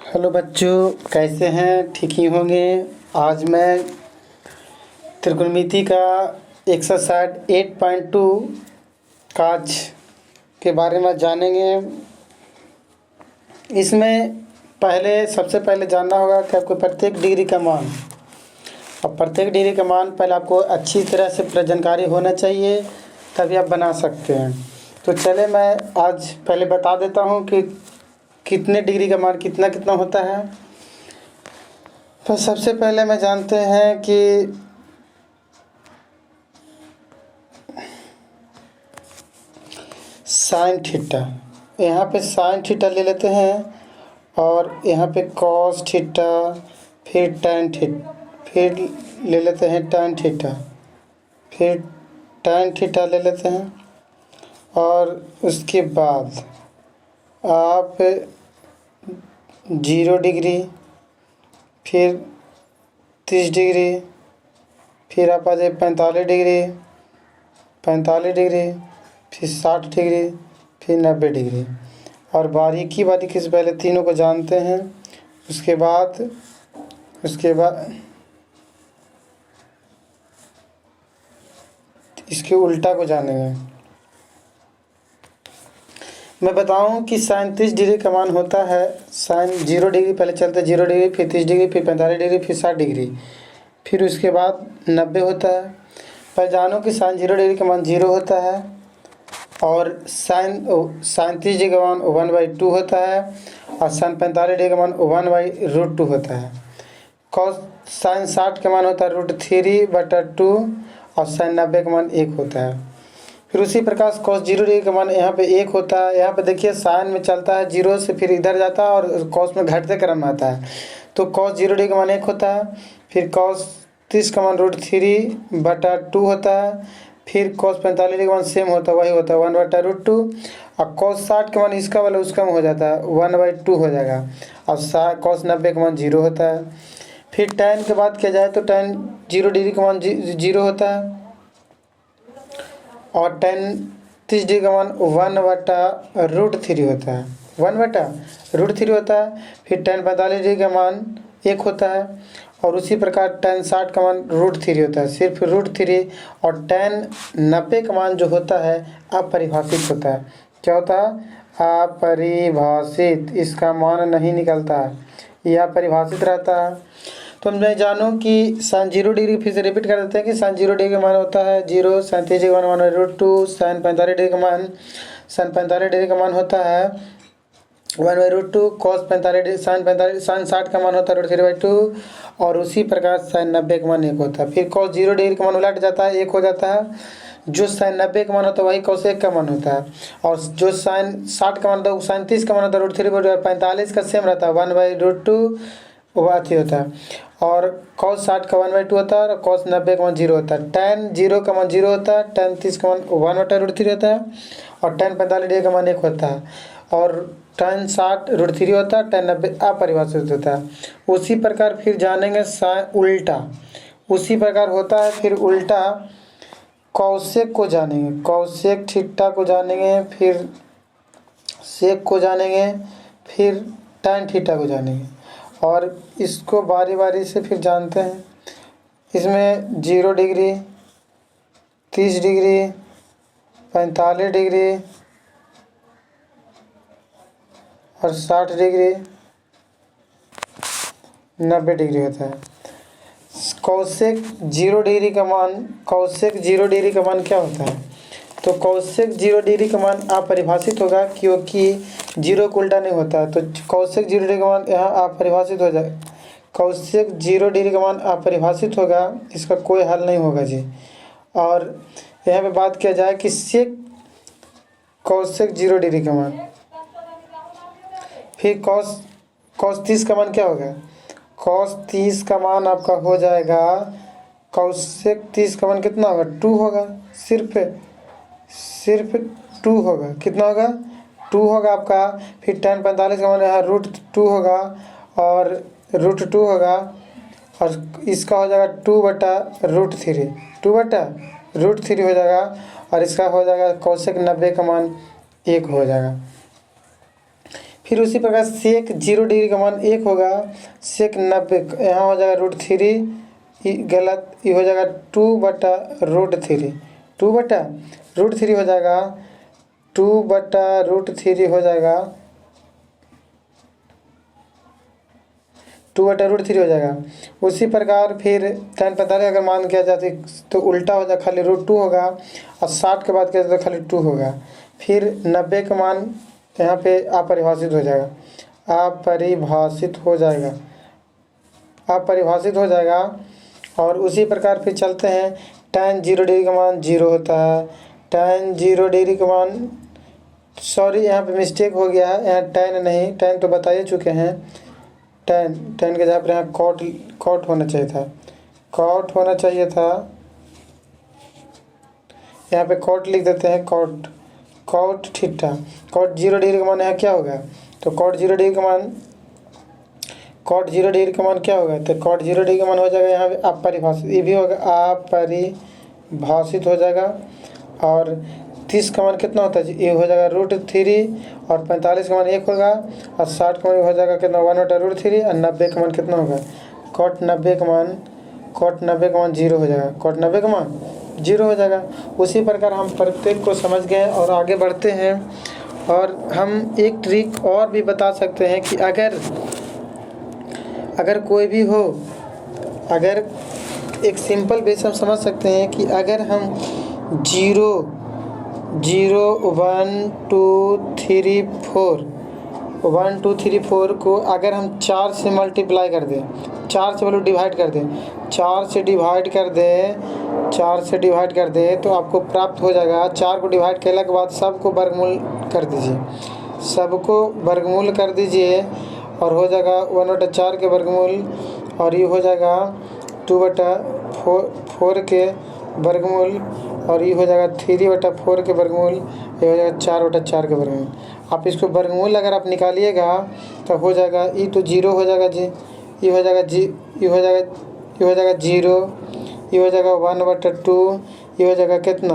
Hello बच्चों, कैसे हैं? ठीक ही होंगे। आज मैं त्रिकोणमिति का एक्सरसाइज 8.2 काज के बारे में जानेंगे। इसमें सबसे पहले जानना होगा कि आपको प्रत्येक डिग्री का मान, और प्रत्येक डिग्री का मान पहले आपको अच्छी तरह से जानकारी होना चाहिए, तभी आप बना सकते हैं। तो चले मैं आज पहले बता देता हूँ कि कितने डिग्री का मान कितना कितना होता है। तो सबसे पहले मैं जानते हैं कि साइन थीटा, यहाँ पे साइन थीटा ले लेते हैं, और यहाँ पे कॉस थीटा, फिर टैन थीटा, फिर ले लेते हैं टैन थीटा, फिर टैन थीटा ले लेते हैं, और उसके बाद आप 0 डिग्री, फिर 30 डिग्री, फिर आप आ जाए 45 डिग्री, 45 डिग्री, फिर 60 डिग्री, फिर 90 डिग्री। और बारीकी से पहले तीनों को जानते हैं। उसके बाद इसके उल्टा को जानेंगे। मैं बताऊं कि साइन 30 डिग्री का मान होता है साइन 0 डिग्री, पहले चलते 0 डिग्री, फिर 30 डिग्री, फिर 45 डिग्री, फिर 60 डिग्री, फिर उसके बाद 90 होता है। पर जानो कि साइन 0 डिग्री का मान 0 होता है, और साइन 30 डिग्री का मान 1/2 होता है, और साइन 45 डिग्री का मान 1/√2 होता है। कॉस साइन 60 का मान होता है √3/2, और साइन 90 का मान 1 होता है। फिर उसी प्रकार कॉस 0 डिग्री का मान यहाँ पे 1 होता है। यहाँ पे देखिए साइन में चलता है 0 से, फिर इधर जाता है, और कॉस में घटते क्रम में आता है। तो कॉस 0 डिग्री का मान 1 होता है। फिर कॉस 30 का मान √3/2 होता है। फिर कॉस 45 डिग्री का मान सेम होता है, वही होता है 1/√2। और कॉस 60 का मान इसका वाला उसका में हो जाता है 1/2 हो जाएगा, और कॉस 90 का मान 0 होता है। फिर टैन के बात किया जाए तो टैन 0 डिग्री का मान 0 होता है, और टैन 30 डिग्री का मान 1/√3 होता है, 1/√3 होता है। फिर टैन 45 डिग्री का मान 1 होता है, और उसी प्रकार टैन 60 का मान √3 होता है, सिर्फ √3। और टैन 90 का मान जो होता है अपरिभाषित होता है। क्या होता है? अपरिभाषित, इसका मान नहीं निकलता है, यह अपरिभाषित रहता है। तो मैं जानूँ कि साइन 0 डिग्री, फिर से रिपीट कर देते हैं कि साइन 0 डिग्री का मान होता है 0, साइन 30 डिग्री का मान 1/2, साइन 45 डिग्री का मान होता है 1/2, कॉस 45 डिग्री साइन 60 का मान होता है √3/2, और उसी प्रकार साइन 90 का मान 1 होता है। फिर कॉस 0 डिग्री का मान उलट जाता है, 1 हो जाता है। जो साइन 90 का मान होता है वही कॉस 1 का मान होता है, और जो साइन 60 का मान होता है साइन 30 का मान होता है √3/2, 45 का सेम रहता है 1/2, वह अथी होता है। और कॉस 60 का 1/2 होता है, और कॉस 90 का मान 0 होता है। टैन 0 का मान 0 होता है, टैन 30 का मान 1/√3 होता है, और टैन 45 डिग्री का मान 1 होता है, और टैन 60 √3 होता है, टैन 90 अपरिभाषित होता है। उसी प्रकार फिर जानेंगे उल्टा, उसी प्रकार होता है। फिर उल्टा कौशेक को जानेंगे, कौशेक थीटा को जानेंगे, फिर सेक को जानेंगे, फिर टैन थीटा को जानेंगे, और इसको बारी बारी से फिर जानते हैं। इसमें 0 डिग्री, 30 डिग्री, 45 डिग्री, और 60 डिग्री, 90 डिग्री होता है। कौशेक 0 डिग्री का मान, कौशेक 0 डिग्री का मान क्या होता है? तो कौशेक 0 डिग्री का मान अपरिभाषित होगा, क्योंकि 0 को उल्टा नहीं होता है। तो कौशेक 0 डिग्री का मान यहाँ अपरिभाषित हो जाए, कौशेक 0 डिग्री का मान अपरिभाषित होगा, इसका कोई हल नहीं होगा जी। और यहाँ पे बात किया जाए कि सेक कौशेक 0 डिग्री का मान, फिर कॉस 30 का मान क्या होगा? कॉस 30 का मान आपका हो जाएगा, कौशेक 30 का मान कितना होगा? 2 होगा, सिर्फ 2 होगा। कितना होगा? 2 होगा आपका। फिर टैन 45 का मान यहाँ √2 होगा, और √2 होगा, और इसका हो जाएगा 2/√3, 2/√3 हो जाएगा, और इसका हो जाएगा कौशेक 90 का मान 1 हो जाएगा। फिर उसी प्रकार सेक 0 डिग्री का मान 1 होगा, सेक 90 यहाँ हो जाएगा √3, गलत, ये हो जाएगा 2/√3, 2/√3 हो जाएगा, 2/√3 हो जाएगा, 2/√3 हो जाएगा। उसी प्रकार फिर tan 45 अगर मान किया जाए तो उल्टा हो जाए, खाली √2 होगा, और 60 के बाद किया जाए तो खाली 2 होगा। फिर 90 का मान यहाँ पे अपरिभाषित हो जाएगा, अपरिभाषित हो जाएगा। और उसी प्रकार फिर चलते हैं, tan 0 डिग्री का मान 0 होता है, tan 0 डिग्री का मान, सॉरी यहाँ पे मिस्टेक हो गया है, यहाँ tan नहीं, tan तो बता ही चुके हैं, tan के जगह पर यहाँ कॉट होना चाहिए था, यहाँ पे कॉट लिख देते हैं, कॉट थीटा। कॉट 0 डिग्री का मान यहाँ क्या होगा, तो कॉट 0 डिग्री का मान क्या होगा, तो कॉट 0 डिग्री का मान हो जाएगा यहाँ पे अपरिभाषित, ये भी होगा अपरिभाषित हो जाएगा। और 30 का मान कितना होता है, ये हो जाएगा √3, और 45 का मान 1 होगा, और 60 का मान हो जाएगा कितना 1/√3, और 90 का मान कितना होगा, कॉट 90 का मान 0 हो जाएगा, कॉट 90 का मान 0 हो जाएगा। उसी प्रकार हम प्रत्येक को समझ गए और आगे बढ़ते हैं। और हम एक ट्रिक और भी बता सकते हैं कि अगर कोई भी हो, अगर एक सिंपल बेस हम समझ सकते हैं कि अगर हम 0 1 2 3 4 को अगर हम 4 से मल्टीप्लाई कर दें, 4 से डिवाइड कर दें, 4 से डिवाइड कर दें तो आपको प्राप्त हो जाएगा। 4 को डिवाइड करने के बाद सबको वर्गमूल कर दीजिए, और हो जाएगा 1/4 के वर्गमूल, और ये हो जाएगा 2/4 के वर्गमूल, और ये हो जाएगा 3/4 के वर्गमूल, ये हो जाएगा 4/4 के वर्गमूल। आप इसको वर्गमूल अगर आप निकालिएगा तो हो जाएगा, ये तो 0 हो जाएगा जी, ये हो जाएगा 0, ये हो जाएगा 1/2, ये हो जाएगा कितना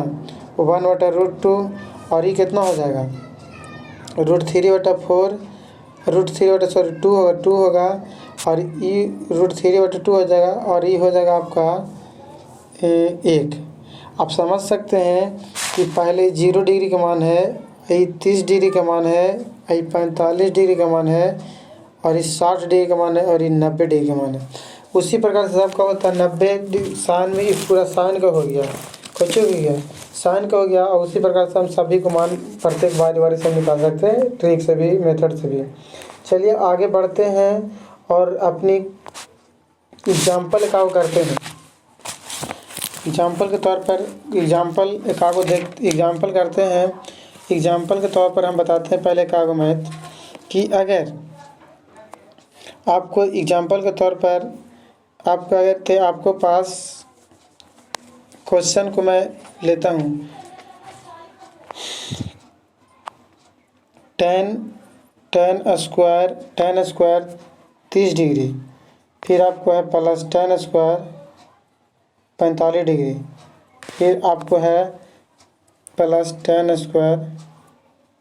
1/√2, और ये कितना हो जाएगा √3/4, √3/2 होगा, और ये √3/2 हो जाएगा, और ये हो जाएगा आपका 1। आप समझ सकते हैं कि पहले 0 डिग्री का मान है, ये 30 डिग्री का मान है, ये 45 डिग्री का मान है, और ये 60 डिग्री का मान है, और ये 90 डिग्री का मान है। उसी प्रकार से सबका होता है 90 साइन में, इस पूरा साइन का हो गया, कुछ हो गया साइन का हो गया। और उसी प्रकार से हम सभी को मान प्रत्येक बारी से निकाल सकते हैं, ट्रिक से भी, मेथड से भी। चलिए आगे बढ़ते हैं और अपनी एग्जाम्पल का करते हैं। एग्जाम्पल के तौर पर एग्जाम्पल करते हैं। एग्जाम्पल के तौर पर हम बताते हैं पहले कागो मैथ कि अगर आपको एग्जाम्पल के तौर पर आपको पास क्वेश्चन को मैं लेता हूँ, tan स्क्वायर 30 डिग्री, फिर आपको है प्लस tan स्क्वायर 45 डिग्री, फिर आपको है प्लस tan स्क्वायर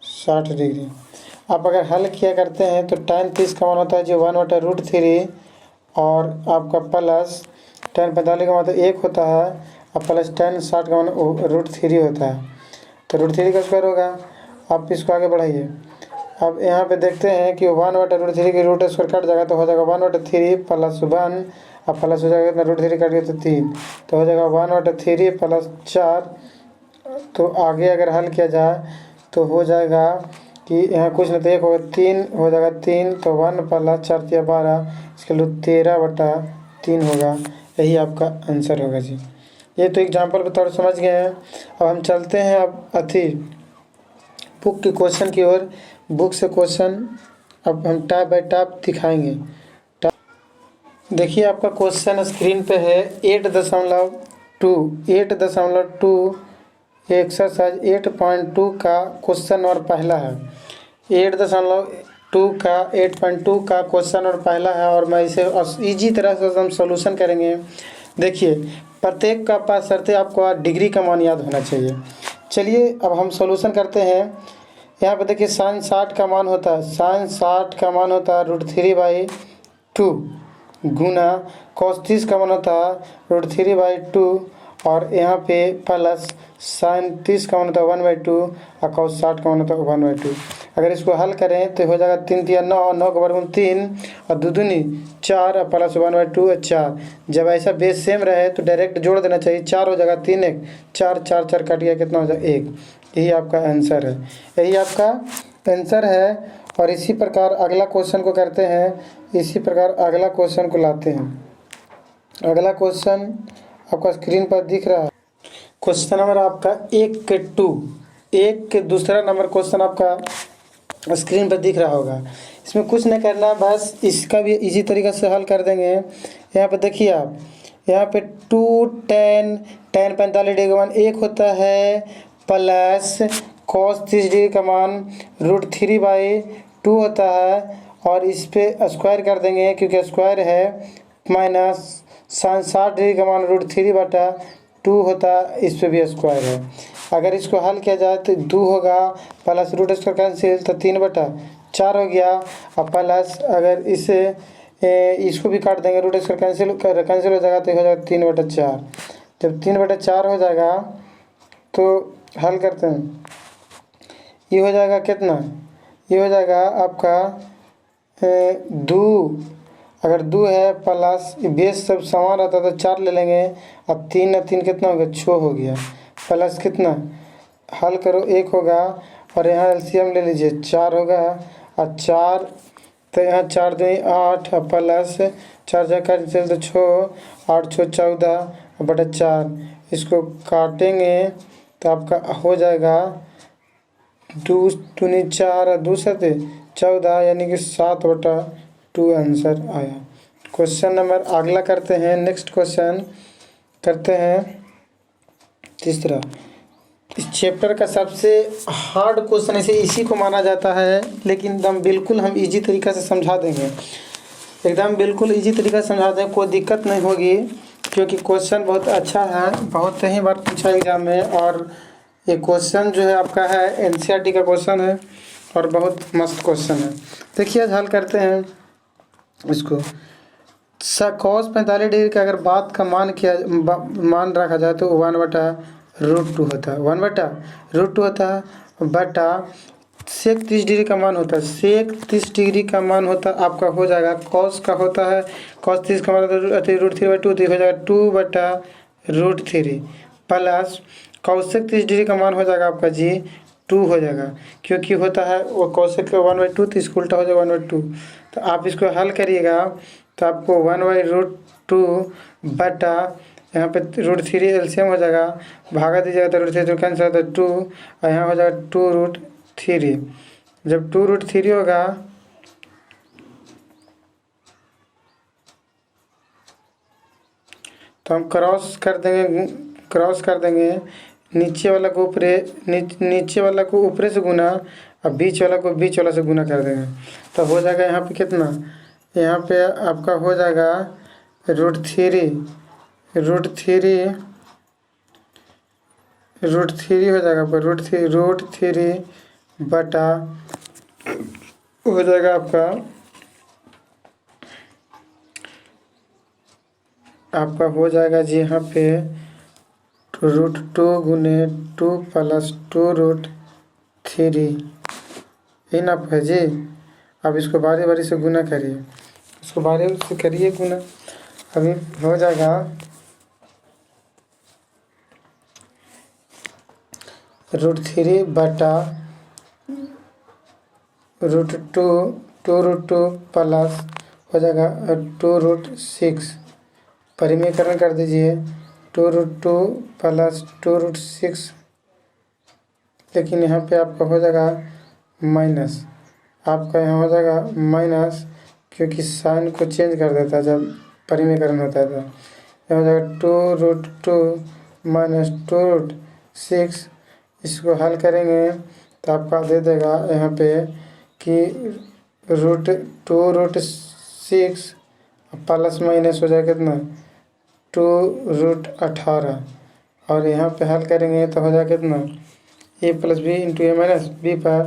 60 डिग्री। आप अगर हल किया करते हैं तो tan 30 का मान होता है जो 1/√3, और आपका प्लस tan 45 का मतलब 1 होता है, और प्लस tan 60 का मान √3 होता है, तो √3 का स्क्वायर होगा। आप इसको आगे बढ़ाइए। अब यहाँ पे देखते हैं कि 1/√3 की रूट स्क्वायर कट जाएगा तो हो जाएगा 1/3 प्लस 1, अब प्लस हो जाएगा √3 कट गया तो 3, तो हो जाएगा 1/3 प्लस 4। तो आगे अगर हल किया जाए तो हो जाएगा कि यहाँ कुछ नहीं तो 1 होगा, 3 हो जाएगा 3, तो 1 प्लस 4 या 12, इसके लिए 13/3 होगा। यही आपका आंसर होगा जी। ये तो एग्जाम्पल के तौर पर समझ गए हैं। अब हम चलते हैं बुक के क्वेश्चन की ओर। बुक से क्वेश्चन अब हम टैप बाय टैप दिखाएंगे। देखिए आपका क्वेश्चन स्क्रीन पे है 8.2 एक्सरसाइज 8.2 का क्वेश्चन नंबर पहला है। 8.2 का क्वेश्चन नंबर पहला है, और मैं इसे इजी तरह से हम सॉल्यूशन करेंगे। देखिए प्रत्येक का पास शर्तें आपको डिग्री का मान याद होना चाहिए। चलिए अब हम सॉल्यूशन करते हैं। यहाँ पे देखिए साइन 60 का मान होता है, साइन 60 का मान होता है √3/2 गुना कॉस 30 का मान होता है √3/2 और यहाँ पे प्लस साइन 30 का मान होता है 1/2 और कॉस 60 का मान होता है 1/2। अगर इसको हल करें तो हो जाएगा 3 × 9, 9 का वर्गमूल 3 और 2 दूनी 4 और प्लस 1/2 और 4। जब ऐसा बेस सेम रहे तो डायरेक्ट जोड़ देना चाहिए, 4 हो जाएगा 3 1 4 4 4 कट गया, कितना हो जाएगा 1। यही आपका आंसर है, यही आपका आंसर है। और इसी प्रकार अगला क्वेश्चन को करते हैं, इसी प्रकार अगला क्वेश्चन को लाते हैं। अगला क्वेश्चन आपका स्क्रीन पर दिख रहा है, क्वेश्चन नंबर आपका 1 के 2, 1 के दूसरा नंबर क्वेश्चन आपका स्क्रीन पर दिख रहा होगा। इसमें कुछ नहीं करना, बस इसका भी इजी तरीक़ा से हल कर देंगे। यहाँ पे देखिए आप, यहाँ पे 2 tan 45 डिग्री का मान 1 होता है प्लस cos 30 डिग्री का मान √3/2 होता है और इस पे स्क्वायर कर देंगे क्योंकि स्क्वायर है, माइनस साइन 60 डिग्री का मान √3/2 होता है, इस पे भी स्क्वायर है। अगर इसको हल किया जाए तो 2 होगा प्लस रूट स्क्वायर कैंसिल तो 3/4 हो गया और प्लस अगर इसे इसको भी काट देंगे, रूट स्क्वायर कैंसिल हो जाएगा तो हो जाएगा 3/4। जब 3/4 हो जाएगा तो हल करते हैं, ये हो जाएगा कितना, ये हो जाएगा आपका 2। अगर 2 है प्लस बेस सब समान रहता तो 4 ले लेंगे अब 3 और 3 कितना हो गया 6 हो गया, प्लस कितना हल करो 1 होगा और यहाँ एलसीएम ले लीजिए 4 होगा और 4 तो यहाँ 4 2 8 और प्लस 4 4 चल तो 6 8 6 14/4। इसको काटेंगे तो आपका हो जाएगा 2 दूनी 4 और 2 7 14 यानी कि 7/2 आंसर आया। क्वेश्चन नंबर अगला करते हैं, नेक्स्ट क्वेश्चन करते हैं तीसरा। इस चैप्टर का सबसे हार्ड क्वेश्चन ऐसे इसी को माना जाता है, लेकिन एकदम बिल्कुल हम इजी तरीक़ा से समझा देंगे, एकदम बिल्कुल इजी तरीक़ा से समझा देंगे, कोई दिक्कत नहीं होगी क्योंकि क्वेश्चन बहुत अच्छा है, बहुत ही बार पूछा एग्जाम में। और ये क्वेश्चन जो है आपका है एनसीईआरटी का क्वेश्चन है और बहुत मस्त क्वेश्चन है। देखिए आज हल करते हैं इसको। cos 45 डिग्री का अगर बात का मान रखा जाए तो 1/√2 होता है, 1/√2 होता है बटा सेक 30 डिग्री का मान होता है, सेक 30 डिग्री का मान होता है आपका हो जाएगा cos का होता है, cos 30 का मान √3/2 तो हो जाएगा 2/√3 प्लस cosec 30 डिग्री का मान हो जाएगा आपका जी 2 हो जाएगा, क्योंकि होता है वो cosec का 1/2 तो इसको उल्टा हो जाएगा 1/2। तो आप इसको हल करिएगा तो आपको 1/√2 बटा यहाँ पे √3 एलसीएम हो जाएगा, भागा दीजिएगा तो √3 तो कैंसिल होता है 2 और यहाँ हो जाएगा 2√3। जब 2√3 होगा तो हम क्रॉस कर देंगे नीचे वाला को नीचे वाला को ऊपर से गुना और बीच वाला को बीच वाला से गुना कर देंगे तो हो जाएगा यहाँ पे कितना, यहाँ पे आपका हो जाएगा √3 हो जाएगा आपका √3 बटा हो जाएगा आपका हो जाएगा जी यहाँ पे √2 गुने 2 प्लस 2√3 ये ना है जी। अब इसको बारी बारी से गुना करिए, इसको बारी से करिए गुना, अभी हो जाएगा √3 बटा √2 प्लस हो जाएगा 2√6, परिमेयकरण कर दीजिए 2√2 प्लस 2√6, लेकिन यहाँ पे आपका हो जाएगा माइनस, आपका यहाँ हो जाएगा माइनस क्योंकि साइन को चेंज कर देता है जब परिमेयकरण होता है तो यहाँ हो जाएगा 2√2 माइनस 2√6। इसको हल करेंगे तो आपका दे देगा यहाँ पे कि √2√6 प्लस माइनस हो जाएगा कितना 2√18 और यहाँ पे हल करेंगे तो हो जाएगा कितना a + b × a - b पर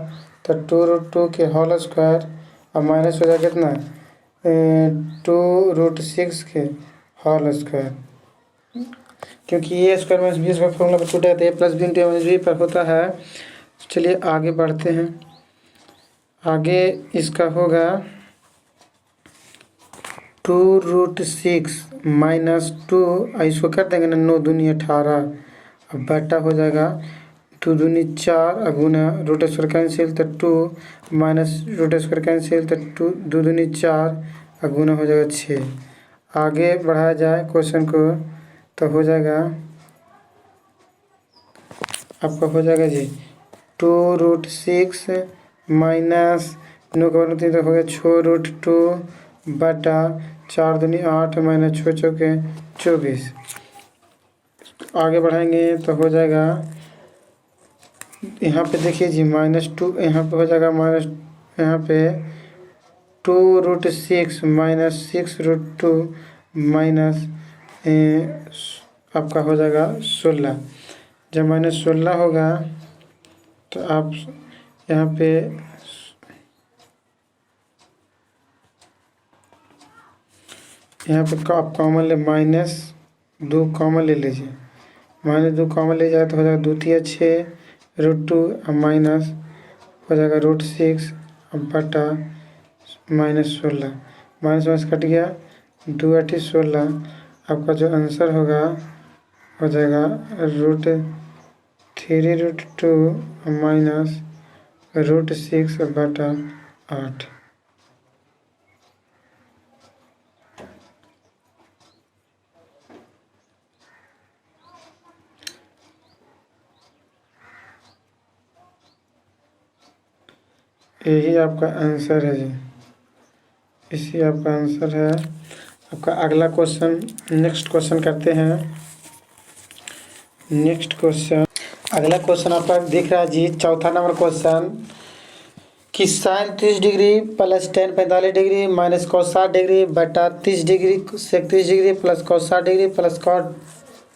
तो 2√2 के होल स्क्वायर और माइनस हो जाएगा कितना 2√6 के होल स्क्वायर, क्योंकि A square minus B square formula पर छूटा है तो A plus B into A minus B पर होता है। चलिए आगे बढ़ते हैं। आगे इसका होगा 2√6 माइनस 2, इसको कर देंगे ना 9 दूनी 18, अब बटा हो जाएगा 2 दूनी 4 गुना रूट स्क्वायर कैंसिल तो 2 माइनस रूट स्क्वायर कैंसिल तो 2 दूनी 4 गुना हो जाएगा 6। आगे बढ़ाया जाए क्वेश्चन को तो हो जाएगा आपका हो जाएगा जी 2√6 माइनस 9 का वर्ग तो हो गया 6√2 बटा 4 दूनी 8 माइनस 6 चौके 24। आगे बढ़ाएंगे तो हो जाएगा यहाँ पे देखिए जी -2, यहाँ पे हो जाएगा माइनस, यहाँ पे 2√6 माइनस 6√2 माइनस आपका हो जाएगा 16। जब -16 होगा तो आप यहाँ पे आप कॉमन ले -2 कॉमन ले लीजिए, -2 कॉमन ले जाए तो हो जाएगा 2 तिया 6√2 माइनस हो जाएगा √6 बटा -16, माइनस कट गया 2 8 16। आपका जो आंसर होगा हो जाएगा √3√2 माइनस √6 बटा 8। यही आपका आंसर है जी, इसी आपका आंसर है। आपका अगला क्वेश्चन, नेक्स्ट क्वेश्चन करते हैं। नेक्स्ट क्वेश्चन, अगला क्वेश्चन आपका दिख रहा है जी, चौथा नंबर क्वेश्चन कि sine 30 degree plus ten 45 degree minus cos 60 degree बटा 30 degree sec 30 degree plus cos 60 degree plus cot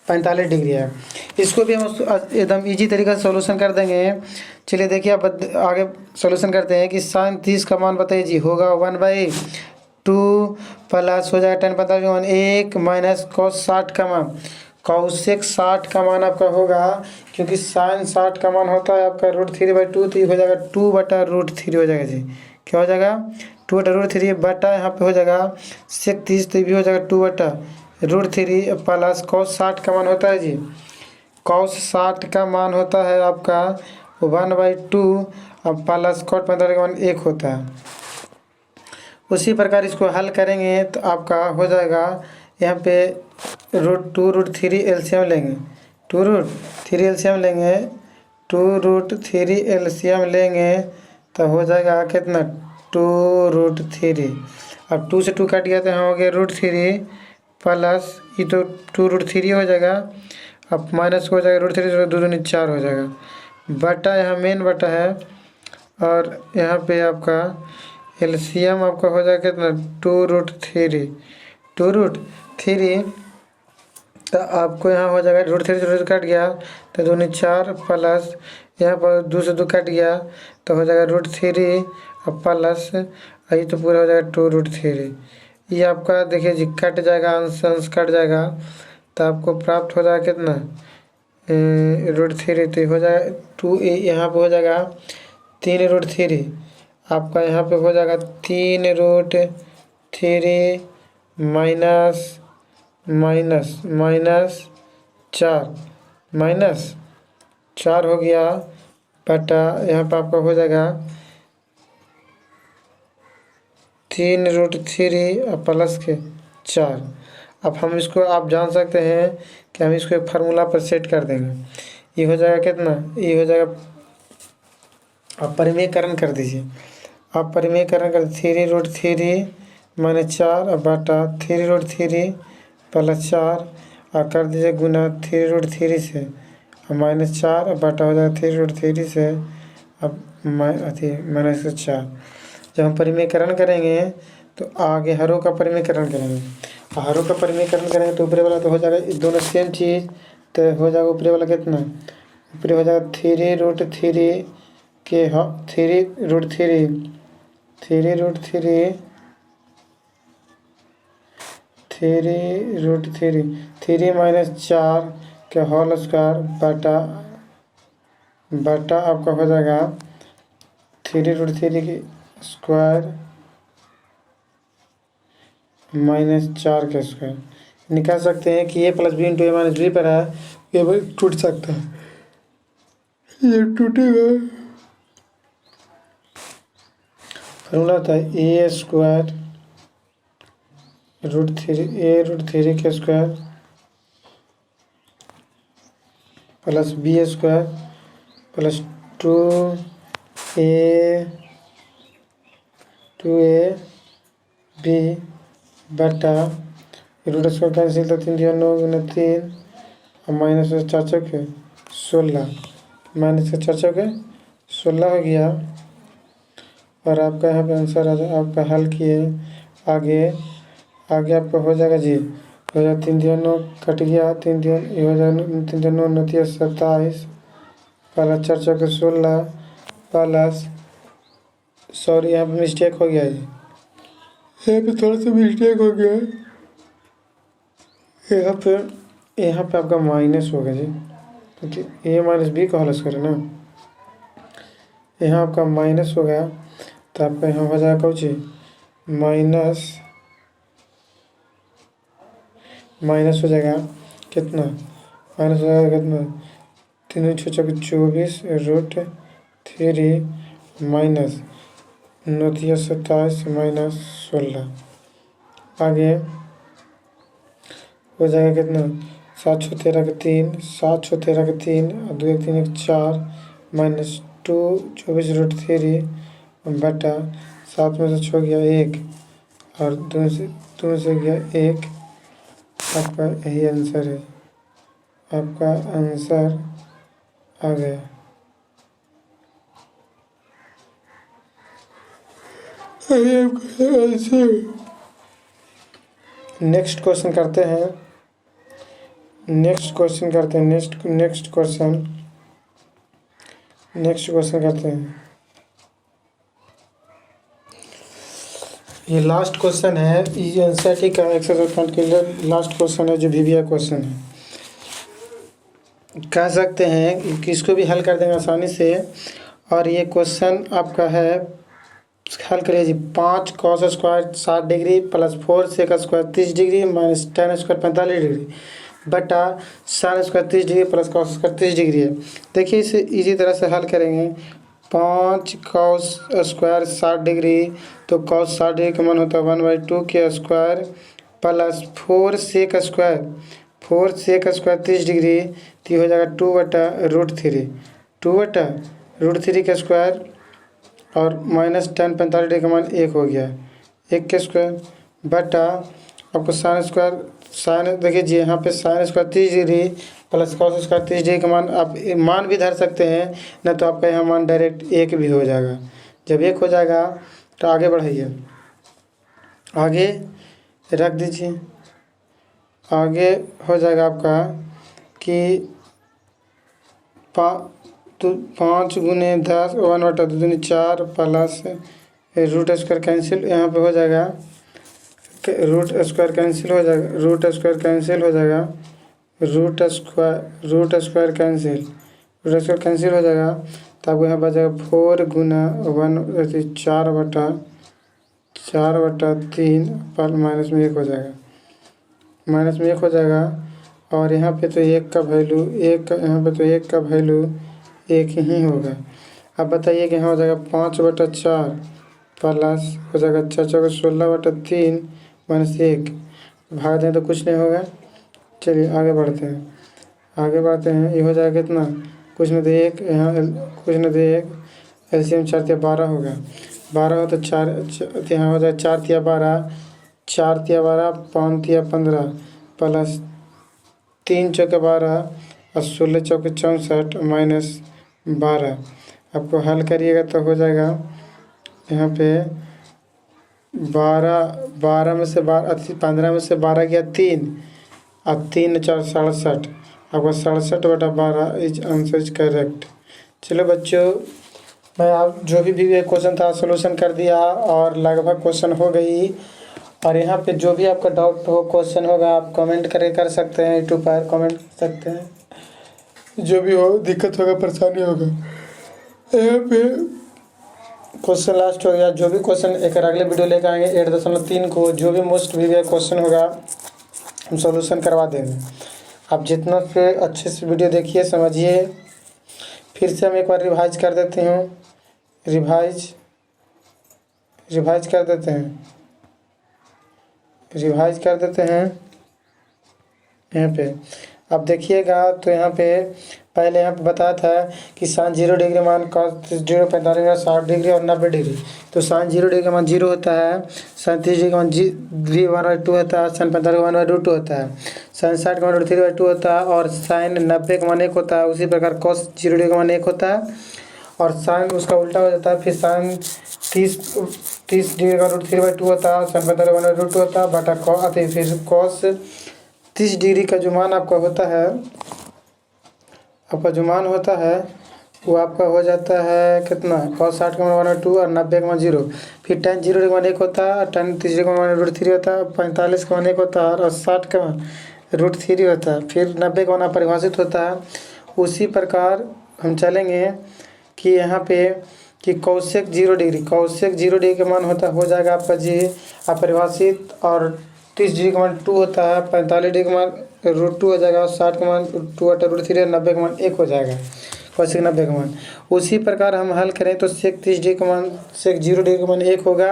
45 degree है। इसको भी हम एकदम इजी तरीका से सॉल्यूशन कर देंगे। चलिए देखिए आप आगे सॉल्यूशन करते हैं कि साइन 30 का मान बताइए जी, होगा 1/2 प्लस हो जाएगा टेन 45 1 माइनस कॉस 60 का मान, कॉसेक 60 का मान आपका होगा, क्योंकि साइन 60 का मान होता है आपका √3/2, तो ये हो जाएगा 2/√3 हो जाएगा जी। क्या हो जाएगा 2/√3 बटा यहाँ पे हो जाएगा सेक 30, तो ये भी हो जाएगा 2/√3 प्लस कॉस 60 का मान होता है जी, कॉस 60 का मान होता है आपका 1/2 अब प्लस कॉट 45 का मान 1 होता है। उसी प्रकार इसको हल करेंगे तो आपका हो जाएगा यहाँ पे √2√3 एलसीएम लेंगे, 2√3 एलसीएम लेंगे, 2√3 एलसीएम लेंगे तो हो जाएगा कितना 2√3। अब 2 से 2 कट गया तो यहाँ हो गया √3 प्लस ये तो 2√3 हो जाएगा, अब माइनस हो जाएगा √3 2 दूनी 4 हो जाएगा बटा, यहाँ मेन बटा है और यहाँ पे आपका एलसीएम आपका हो जाएगा कितना 2√3 तो आपको यहाँ हो जाएगा √3 कट गया तो 2 दूनी 4 प्लस यहाँ पर 2 से 2 कट गया तो हो जाएगा √3 और प्लस यही तो पूरा हो जाएगा 2√3। ये आपका देखिए जी कट जाएगा, अंश कट जाएगा तो आपको प्राप्त हो जाएगा कितना √3, तो हो जाएगा 2, यहाँ पे हो जाएगा 3√3, आपका यहाँ पे हो जाएगा 3√3 माइनस -4 हो गया बटा यहाँ पर आपका हो जाएगा 3√3 प्लस के 4। अब हम इसको आप जान सकते हैं कि हम इसको एक फार्मूला पर सेट कर देंगे। ये हो जाएगा कितना, ये हो जाएगा, आप परिमेयकरण कर दीजिए, आप परिमेयकरण कर 3√3 माइनस 4 बटा 3√3 प्लस 4 और कर दीजिए गुना 3√3 से -4 बटा हो जाएगा 3√3 से अब माइनस 4। जब हम परिमेयकरण करेंगे तो आगे हरों का परिमेयकरण करेंगे, हरों का परिमेयकरण करेंगे तो ऊपरी वाला तो हो जाएगा दोनों सेम चीज़, तो हो जाएगा ऊपरी वाला कितना, ऊपरी हो जाएगा 3√3 के 3 √3 3 माइनस 4 के होल स्क्वायर बटा आपका हो जाएगा 3 √3 की स्क्वायर माइनस 4 के स्क्वायर। निकाल सकते हैं कि a plus B into A minus B पर है, ये टूट सकता है, ये टूटेगा। फॉर्मूला होता है a² √3 के square plus b² plus 2ab बटा रूट स्क्वायर कैंसिल तो 3 × 9 × 3 और माइनस 4 के 16 माइनस 4 के 16 हो गया। और आपका यहाँ पे आंसर आ जाए, आपका हल किए आगे आपका हो जाएगा जी, हो जाएगा 3 × 9 कट गया, 3 ये हो जाएगा 3 × 9 = 27 प्लस 4 के 16 प्लस, सॉरी यहाँ पे मिस्टेक हो गया जी, यहाँ पे थोड़ा सा मिस्टेक हो गया, यहाँ पे आपका माइनस होगा जी, क्योंकि a माइनस बी का होल स्क्वायर है ना, यहाँ आपका माइनस हो गया तो आपका यहाँ हो जाएगा कुछ माइनस हो जाएगा कितना, माइनस हो जाएगा कितना 3 × 6 = 24 √3 माइनस 9 × 27 माइनस 16 आगे हो जाएगा कितना 7 × 13 के 3 7 × 13 के 3 और 2 × 3 = 4 माइनस 2 24 √3 बटा 7 में से 6 गया 1 और 2 से गया 1। आपका यही आंसर है, आपका आंसर आ गया। नेक्स्ट क्वेश्चन करते हैं, नेक्स्ट क्वेश्चन करते हैं। ये लास्ट क्वेश्चन है, ये एनसीईआरटी का एक्सरसाइज पॉइंट के लिए लास्ट क्वेश्चन है, जो वीवीआई क्वेश्चन है। कह सकते हैं कि इसको भी हल कर देंगे आसानी से। और ये क्वेश्चन आपका है, हल करिए जी, 5 cos square 60 degree plus 4 sec square 30 degree minus tan square 45 degree बटा sin square 30 degree plus cos square 30 degree है। देखिए इसे इसी तरह से हल करेंगे। 5 cos स्क्वायर 60 डिग्री, तो cos 60 डिग्री का मान होता है 1/2 के square plus 4 sec square 30 degree, तो हो जाएगा 2/√3 के स्क्वायर और माइनस tan 45 डिग्री का मान 1 हो गया, 1 के स्क्वायर बटा आपको साइन देखिए जी, यहाँ पे sine square 30 degree plus cos square 30 degree का मान आप मान भी धर सकते हैं, न तो आपका यहाँ मान डायरेक्ट 1 भी हो जाएगा। जब 1 हो जाएगा तो आगे बढ़ाइए, आगे रख दीजिए, आगे हो जाएगा आपका कि 5 × 10 1/2 4 प्लस रूट स्क्वायर कैंसिल, यहाँ पे हो जाएगा रूट स्क्वायर कैंसिल हो जाएगा, रूट स्क्वायर कैंसिल हो जाएगा, रूट स्क्वायर कैंसिल हो जाएगा, तो आपको यहाँ बचेगा 4 × 4/3 पर माइनस में 1 हो जाएगा, माइनस में 1 हो जाएगा। और यहाँ पे तो 1 का वैल्यू 1, यहाँ पे तो 1 का वैल्यू 1 ही होगा। अब बताइए कि यहाँ हो जाएगा 5/4 प्लस हो जाएगा 4 × 16/3 माइनस 1, भाग दें तो कुछ नहीं होगा। चलिए आगे बढ़ते हैं, ये हो जाएगा कितना, कुछ नहीं तो 1, यहाँ कुछ नहीं तो 1, एलसीएम 4 × 12 होगा, 12 हो तो 4, यहाँ हो जाएगा 4 × 12, 4 × 12 5 × 15 प्लस 3 × 12 और 16 × 64 माइनस 12। आपको हल करिएगा तो हो जाएगा यहाँ पे 12 में से 15 में से 12 गया 3 और 3 × 4 67, आपका 67/12 इज आंसर इज करेक्ट। चलो बच्चों, मैं आप जो भी क्वेश्चन था सोल्यूशन कर दिया और लगभग क्वेश्चन हो गई। और यहाँ पे जो भी आपका डाउट हो क्वेश्चन होगा आप कमेंट करके कर सकते हैं, यूट्यूब पर कमेंट कर सकते हैं, जो भी हो दिक्कत होगा परेशानी होगा। यहाँ पे क्वेश्चन लास्ट हो गया। जो भी क्वेश्चन एक अगले वीडियो लेकर आएंगे 8.3 को जो भी मोस्ट प्रीवियस क्वेश्चन होगा हम सॉल्यूशन करवा देंगे। आप जितना से अच्छे से वीडियो देखिए समझिए। फिर से हम एक बार रिवाइज कर देते हैं, रिवाइज कर देते हैं यहाँ पे। अब देखिएगा तो यहाँ पे पहले यहाँ पे बताया था कि साइन 0 डिग्री मान cos 0 45 60 डिग्री और 90 डिग्री। तो साइन 0 डिग्री का मान 0 होता है, साइन 30 डिग्री का मान V1/2 होता है, साइन 45 का मान √2 होता है, साइन 60 का मान √3/2 होता है और साइन 90 का मान 1 होता है। उसी प्रकार cos 0 डिग्री का मान 1 होता है और साइन उसका उल्टा हो जाता है। फिर साइन 30 डिग्री का √3/2 होता है, साइन 45 का मान √2 होता है बटा फिर cos 30 डिग्री का जो मान आपका होता है, वो आपका हो जाता है कितना, cos 60 का मान 2 और 90 का मान 0। फिर tan 0 का मान 1 होता है, tan 30 का मान √3 होता है, 45 का मान 1 होता है और 60 का मान √3 होता है। फिर 90 का मान अपरिभाषित होता है। उसी प्रकार हम चलेंगे कि यहाँ पे कि cosec 0 डिग्री का मान हो जाएगा आपका जी अपरिभाषित और 30 डिग्री का मान 2 होता है, 45 डिग्री का मान √2 हो जाएगा और 60 का मान 2/√3 और 90 का मान 1 हो जाएगा cosec 90 का मान। उसी प्रकार हम हल करें तो sec 0 डिग्री का मान 1 होगा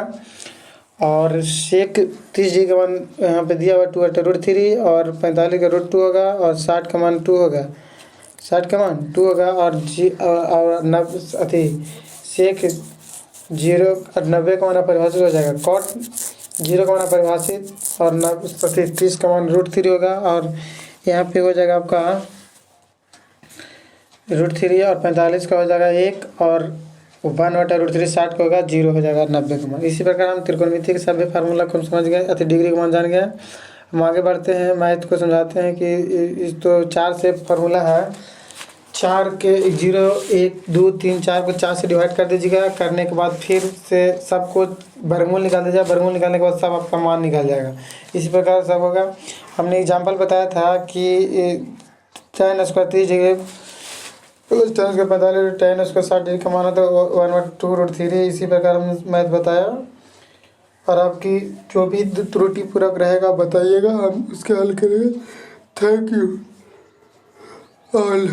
और sec 30 डिग्री का मान यहाँ पे दिया हुआ 2/√3 और 45 का √2 होगा और 60 का मान 2 होगा, 60 का मान 2 होगा और sec 0 और 90 का मान परिभाषित हो जाएगा, cot 0 का मान परिभाषित और 30 का मान √3 होगा और यहाँ पे हो जाएगा आपका √3 और 45 का हो जाएगा 1 और 1/√3 60 का होगा 0 हो जाएगा 90 का मान। इसी प्रकार हम त्रिकोणमिति के सभी फार्मूला को समझ गए, डिग्री का मान जान गए। हम आगे बढ़ते हैं, मैथ को समझाते हैं कि इस तो 4 से फार्मूला है, 4 के 0 1 2 3 4 को 4 से डिवाइड कर दीजिएगा। करने के बाद फिर से सबको वर्गमूल निकाल दीजिएगा, वर्गमूल निकालने के बाद सब आपका मान निकल जाएगा। इसी प्रकार सब होगा। हमने एग्जांपल बताया था कि tan square 30 degree tan square 45 tan square 60 degree का मान होता है 1/2√3। इसी प्रकार हम मैथ बताया और आपकी जो भी त्रुटि पूरक रहेगा बताइएगा, हम उसके हल करेंगे। Thank you all.